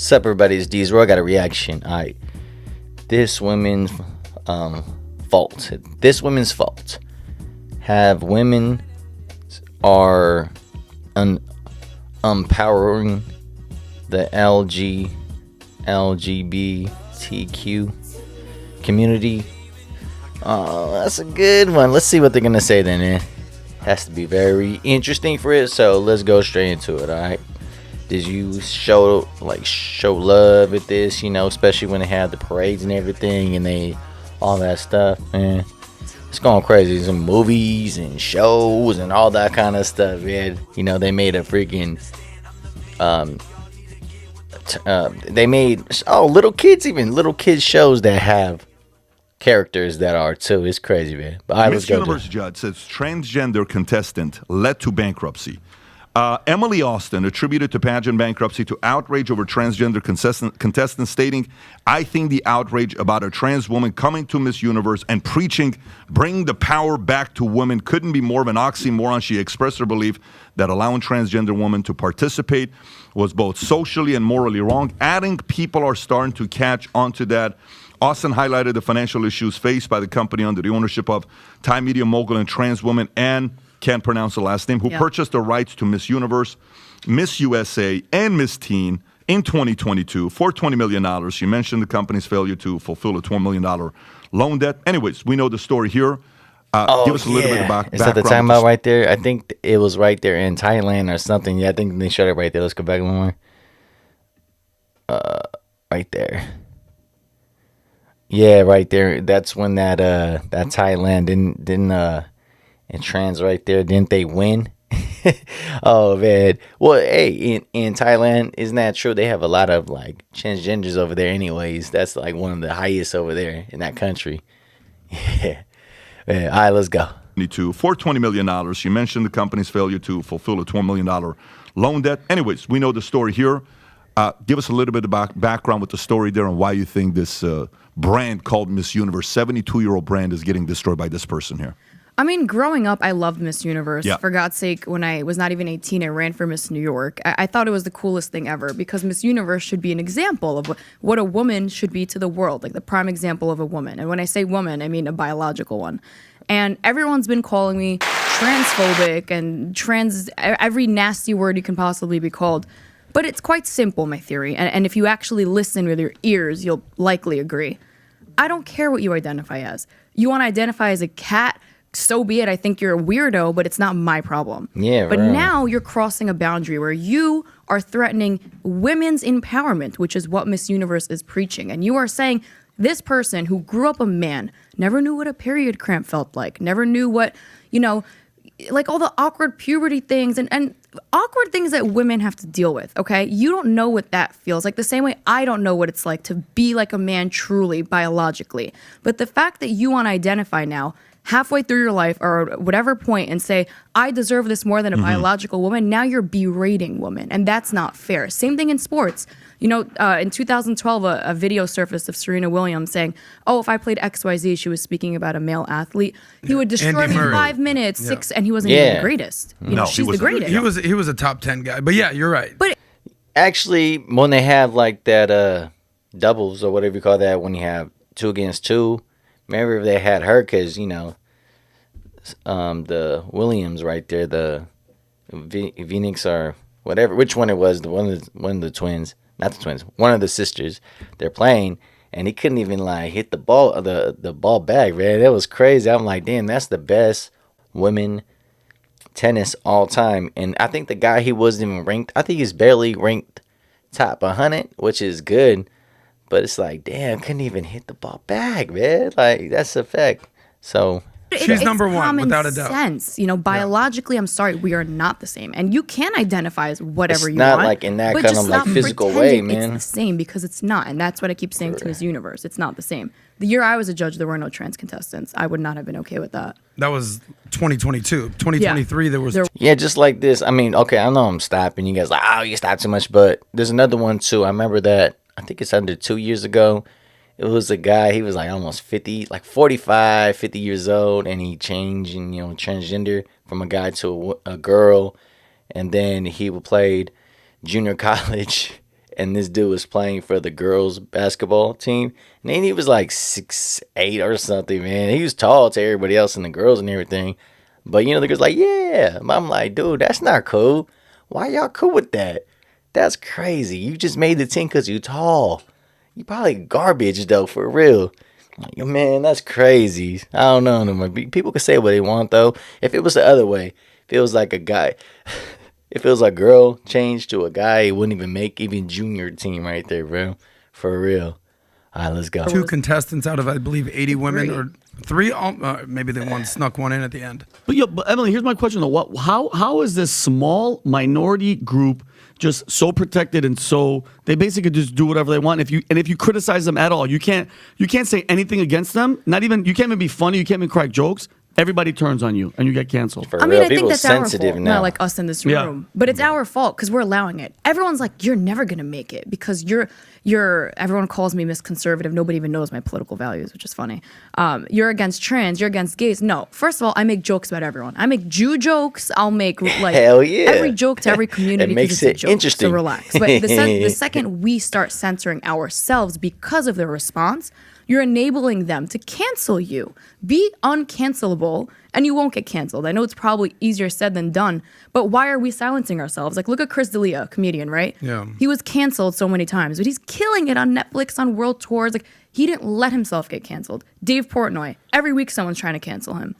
Sup, everybody? It's D's Roy. I got a reaction. All right. This women's fault. This women's fault. Have women are empowering the LGBTQ community. Oh, that's a good one. Let's see what they're gonna say then. Has to be very interesting for it. So let's go straight into it. All right. Did you show love at this? You know, especially when they have the parades and everything, and all that stuff. Man, it's going crazy. Some movies and shows and all that kind of stuff. Man, you know, they made a freaking they made little kids shows that have characters that are too. It's crazy, man. But all right, Miss Universe judge says transgender contestant led to bankruptcy. Emily Austin attributed to pageant bankruptcy to outrage over transgender contestants, stating, "I think the outrage about a trans woman coming to Miss Universe and preaching, bring the power back to women, couldn't be more of an oxymoron." She expressed her belief that allowing transgender women to participate was both socially and morally wrong, adding people are starting to catch onto that. Austin highlighted the financial issues faced by the company under the ownership of Thai media mogul and trans woman and can't pronounce the last name, who purchased the rights to Miss Universe, Miss USA, and Miss Teen in 2022 for $20 million. She mentioned the company's failure to fulfill a $12 million loan debt. Anyways, we know the story here. Give us a little bit of background. Is that the time out right there? I think it was right there in Thailand or something. Yeah, I think they showed it right there. Let's go back one more. Right there. Yeah, right there. That's when that Thailand didn't and trans right there, didn't they win? Oh man. Well, hey, in Thailand, isn't that true? They have a lot of like transgenders over there anyways. That's like one of the highest over there in that country. Yeah. Man, all right, let's go. For $20 million. She mentioned the company's failure to fulfill a $12 million loan debt. Anyways, we know the story here. Give us a little bit of background with the story there and why you think this brand called Miss Universe, 72-year-old brand, is getting destroyed by this person here. I mean, growing up, I loved Miss Universe. Yeah. For God's sake, when I was not even 18, I ran for Miss New York. I thought it was the coolest thing ever because Miss Universe should be an example of what a woman should be to the world, like the prime example of a woman. And when I say woman, I mean a biological one. And everyone's been calling me transphobic and every nasty word you can possibly be called. But it's quite simple, my theory. And if you actually listen with your ears, you'll likely agree. I don't care what you identify as. You want to identify as a cat? So be it. I think you're a weirdo, but it's not my problem. Yeah, but now you're crossing a boundary where you are threatening women's empowerment, which is what Miss Universe is preaching. And you are saying this person who grew up a man, never knew what a period cramp felt like, never knew what, like all the awkward puberty things and awkward things that women have to deal with, okay? You don't know what that feels like, the same way I don't know what it's like to be like a man truly, biologically. But the fact that you want to identify now, halfway through your life or whatever point, and say, I deserve this more than a biological woman, now you're berating women, and that's not fair. Same thing in sports. In 2012, a video surfaced of Serena Williams saying, if I played XYZ, she was speaking about a male athlete, he would destroy me in 5 minutes, and he wasn't even the greatest. She's the greatest. He was a top 10 guy. But yeah, you're right. But actually, when they have like that doubles or whatever you call that, when you have 2 against 2, remember if they had her because, the Williams right there, the Phoenix or whatever, which one it was, one of the twins, not the twins, one of the sisters, they're playing, and he couldn't even like hit the ball, the ball back, man. That was crazy. I'm like, damn, that's the best women tennis all time. And I think the guy, he wasn't even ranked. I think he's barely ranked top 100, which is good. But it's like, damn, couldn't even hit the ball back, man. Like, that's a fact. So she's number one, without a doubt. Sense. Biologically, I'm sorry, we are not the same. And you can identify as whatever you want. It's not like in that kind of like physical way, man. It's the same because it's not. And that's what I keep saying to Miss Universe. It's not the same. The year I was a judge, there were no trans contestants. I would not have been okay with that. That was 2022. 2023, there was... Yeah, just like this. I mean, okay, I know I'm stopping. You guys like, you stop too much. But there's another one, too. I remember that. I think it's under 2 years ago. It was a guy, he was like almost 50, like 45, 50 years old, and he changed and, transgender from a guy to a girl. And then he played junior college and this dude was playing for the girls basketball team, and then he was like 6'8" or something, man. He was tall to everybody else and the girls and everything. But the girl's like, yeah. I'm like, dude, that's not cool. Why y'all cool with that? That's crazy. You just made the team because you tall. You probably garbage though, for real. Like, man, that's crazy. I don't know. People can say what they want though. If it was the other way, if it was like a guy, if it was a girl changed to a guy, it wouldn't even make even junior team right there, bro. For real. All right, let's go. 2 contestants out of, I believe, 80 women, or 3. Maybe they snuck one in at the end. But Emily, here's my question though: how is this small minority group just so protected and so they basically just do whatever they want? If you criticize them at all, you can't say anything against them. Not even you can't even be funny. You can't even crack jokes. Everybody turns on you and you get canceled. For I mean, real, I think people that's our sensitive fault, now. not like us in this room. Yeah. But it's our fault because we're allowing it. Everyone's like, you're never gonna make it because you're. Everyone calls me Miss Conservative. Nobody even knows my political values, which is funny. You're against trans. You're against gays. No, first of all, I make jokes about everyone. I make Jew jokes. I'll make like Hell yeah. every joke to every community. It makes 'cause it's a it joke, interesting. So relax. But the second we start censoring ourselves because of the response, you're enabling them to cancel you. Be uncancelable and you won't get canceled. I know it's probably easier said than done, but why are we silencing ourselves? Like, look at Chris D'Elia, comedian, right? Yeah. He was canceled so many times, but he's killing it on Netflix, on world tours. Like, he didn't let himself get canceled. Dave Portnoy, every week someone's trying to cancel him.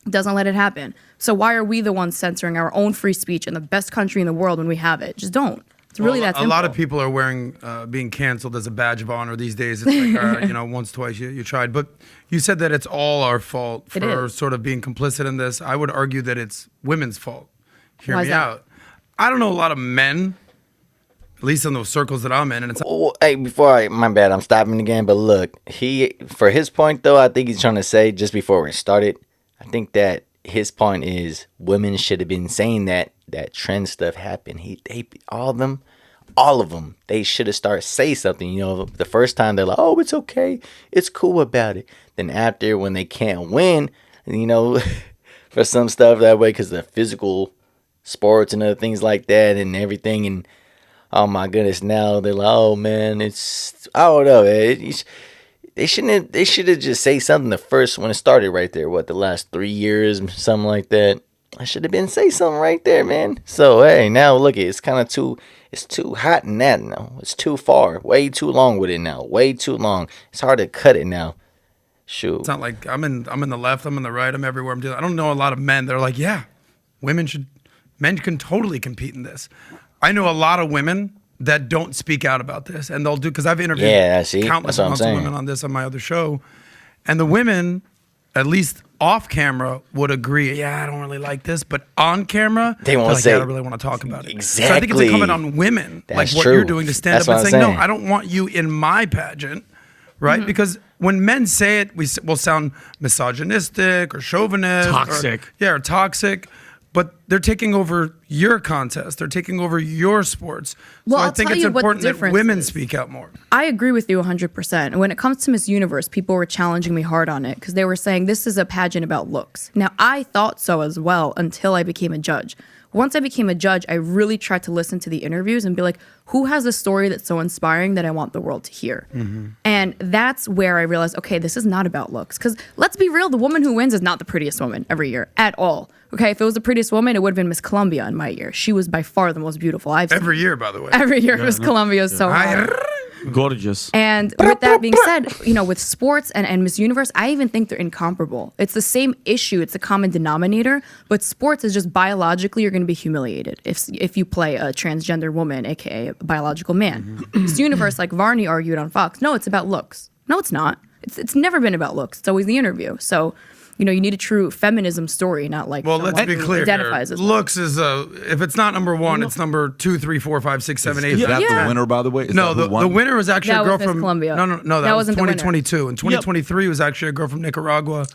Doesn't let it happen. So why are we the ones censoring our own free speech in the best country in the world when we have it? Just don't. It's really that simple. A lot of people are wearing being canceled as a badge of honor these days. It's like, once, twice you tried. But you said that it's all our fault It for is. sort of being complicit in this. I would argue that it's women's fault. Hear Why me is that? out. I don't know a lot of men, at least in those circles that I'm in, and it's Oh, hey, my bad, I'm stopping again. But look, for his point though, I think he's trying to say just before we started, I think that his point is women should have been saying that trend stuff happened. All of them, they should have started say something. The first time they're like, oh, it's okay, it's cool about it. Then after, when they can't win, for some stuff that way, because the physical sports and other things like that and everything, and oh my goodness, now they're like, oh man, I don't know. They should have just say something the first when it started right there. What, the last 3 years, something like that. I should have been say something right there, man. So hey, now look, it's kind of it's too hot in that now. It's too far, way too long with it now, way too long. It's hard to cut it now. Shoot. not like I'm in the left, I'm in the right, I'm everywhere. I don't know a lot of men that are like, yeah, men can totally compete in this. I know a lot of women that don't speak out about this, and they'll do, because I've interviewed countless That's what I'm amounts of saying. women on this on my other show, and the women, at least off camera, would agree. Yeah, I don't really like this, but on camera, They won't they're like, say- yeah, I don't really want to talk about it. Exactly. So I think it's incumbent on women, That's like what true. you're doing, to stand That's up and what say, I'm no, saying. I don't want you in my pageant, right? Because when men say it, we'll sound misogynistic or chauvinist, Toxic. or toxic. But they're taking over your contest. They're taking over your sports. Well, so I I'll think tell it's you what the important that difference women is. speak out more. I agree with you 100%. And when it comes to Miss Universe, people were challenging me hard on it because they were saying this is a pageant about looks. Now, I thought so as well until I became a judge. Once I became a judge, I really tried to listen to the interviews and be like, who has a story that's so inspiring that I want the world to hear? And that's where I realized, okay, this is not about looks. Because let's be real, the woman who wins is not the prettiest woman every year at all. Okay, if it was the prettiest woman, it would have been Miss Columbia in my year. She was by far the most beautiful I've seen. Every year, by the way. Every year, Miss Columbia is so hot. Gorgeous. And with that being said, with sports and Miss Universe, I even think they're incomparable. It's the same issue. It's a common denominator. But sports is just biologically, you're going to be humiliated if you play a transgender woman, aka a biological man. Miss Universe, like Varney argued on Fox, no, it's about looks. No, it's not. It's never been about looks. It's always the interview. So, you need a true feminism story, not like Well, let's someone be who clear. identifies Here. as Looks is if it's not number one, it's number 2, 3, 4, 5, 6, 7, 8. Is that Yeah. the winner, by the way? Is No, that who the won? winner was actually That a girl was Miss from Columbia. No, that was wasn't the winner. 2022. In 2023 was actually a girl from Nicaragua.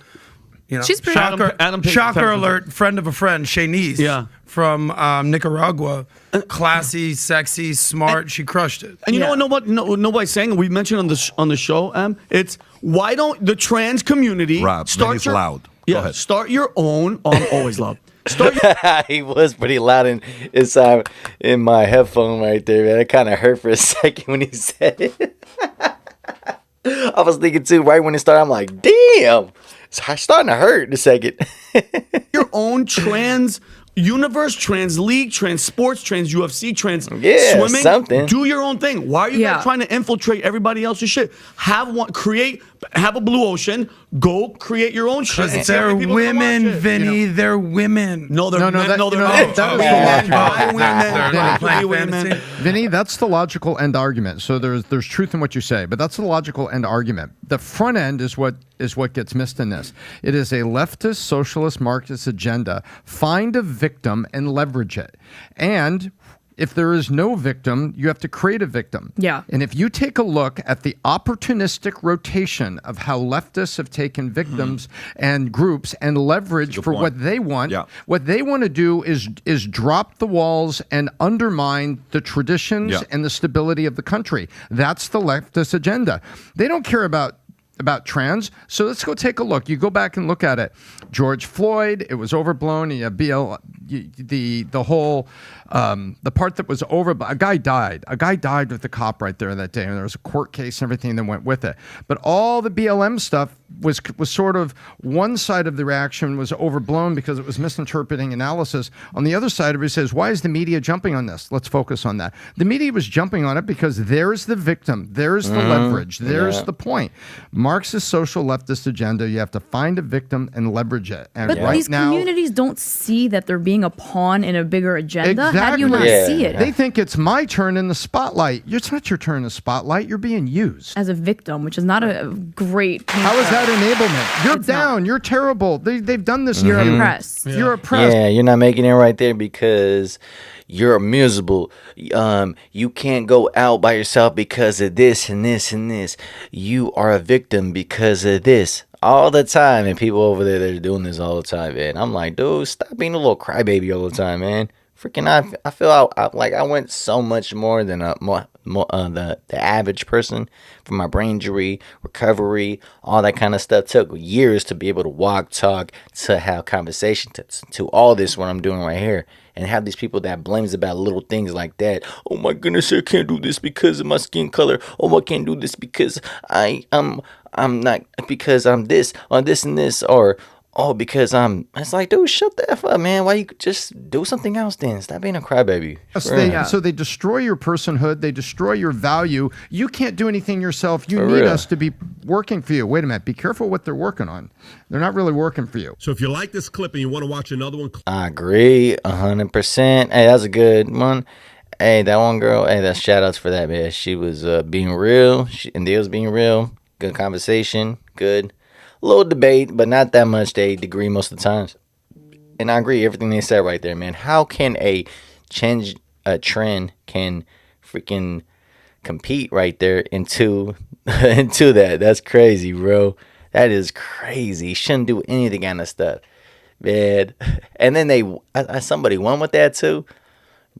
She's pretty- shocker, Adam Page- shocker alert, friend of a friend, Shanice, Yeah. from Nicaragua. Classy, sexy, smart. She crushed it. And you know what? Nobody's saying. We mentioned on the show. It's why don't the trans community Rob, start Vinny's loud. Go Yeah, ahead. start your own. Oh, I'm always loud. He was pretty loud inside in my headphone right there, man. It kind of hurt for a second when he said it. I was thinking too, right when it started, I'm like, damn, it's starting to hurt in a second. Your own trans universe, trans league, trans sports, trans UFC, trans Yeah, swimming. something. Do your own thing. Why are you Yeah. guys trying to infiltrate everybody else's shit? Have a blue ocean. Go create your own shit. and Because see how they're many people are gonna women, watch it. Vinny. They're women. No, they're No, men. that- No, they're you know, not. that is Women, the logical- bi women, They're bi playing women. fantasy. Vinny, that's the logical end argument. So there's truth in what you say, but that's the logical end argument. The front end is what gets missed in this. It is a leftist, socialist, Marxist agenda. Find a victim and leverage it. And if there is no victim, you have to create a victim. Yeah. And if you take a look at the opportunistic rotation of how leftists have taken victims and groups and leverage for point. what they want, Yeah. what they want to do is drop the walls and undermine the traditions Yeah. and the stability of the country. That's the leftist agenda. They don't care about trans. So let's go take a look. You go back and look at it. George Floyd, it was overblown. You have the whole the part that was over. A guy died. A guy died with the cop right there that day, and there was a court case and everything that went with it. But all the BLM stuff was sort of one side of the reaction was overblown because it was misinterpreting analysis. On the other side of it says, why is the media jumping on this? Let's focus on that. The media was jumping on it because there's the victim, there's the leverage, there's the point. Marxist social leftist agenda. You have to find a victim and leverage it. And But right these now, communities don't see that they're being a pawn in a bigger agenda. How do you not Yeah. see it They think it's my turn in the spotlight. It's not your turn in the spotlight. You're being used. as a victim, which is not a great. How is that enablement? You're It's not. down. You're terrible. They've done this. You're to you. oppressed. You're oppressed. Yeah, you're not making it right there because you're miserable. You can't go out by yourself because of this and this and this. You are a victim because of this. All the time, and people over there, they're doing this all the time, man. I'm like, dude, stop being a little crybaby all the time, man. Freaking, I feel like I went so much more than the average person from my brain injury, recovery, all that kind of stuff. Took years to be able to walk, talk, to have conversation, to all this what I'm doing right here. And have these people that blames about little things like that. Oh my goodness, I can't do this because of my skin color. Oh, I can't do this because I'm not because I'm this or this and this or because it's like, dude, shut the F up, man. Why you just do something else then? Stop being a crybaby. Yes, For real. so they destroy your personhood. They destroy your value. You can't do anything yourself. You For need real. us to be working for you. Wait a minute. Be careful what they're working on. They're not really working for you. So if you like this clip and you want to watch another one, I agree 100%. Hey, that's a good one. Hey, that one girl, hey, that's shout outs for that, man. She was being real. And they was being real. Good conversation. Good. Little debate, but not that much. They agree most of the times. And I agree everything they said right there, man. How can a trend can freaking compete right there into that? That's crazy, bro. That is crazy. Shouldn't do any of the kind of stuff, man. And then somebody won with that too.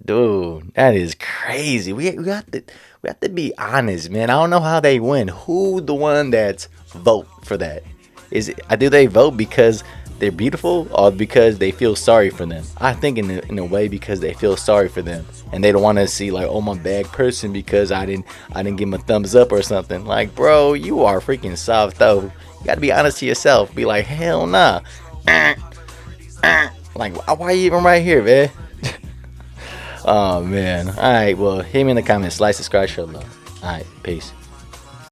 Dude, that is crazy. We have to be honest, man. I don't know how they win. Who the one that's vote for that? Do they vote because they're beautiful or because they feel sorry for them? I think in a way because they feel sorry for them and they don't want to see like, oh, my bad person because I didn't give him a thumbs up or something. Like, bro, you are freaking soft though. You gotta be honest to yourself. Be like, hell nah. Like, why are you even right here, man? Oh man. All right. Well, hit me in the comments. Like, subscribe, show love. All right. Peace.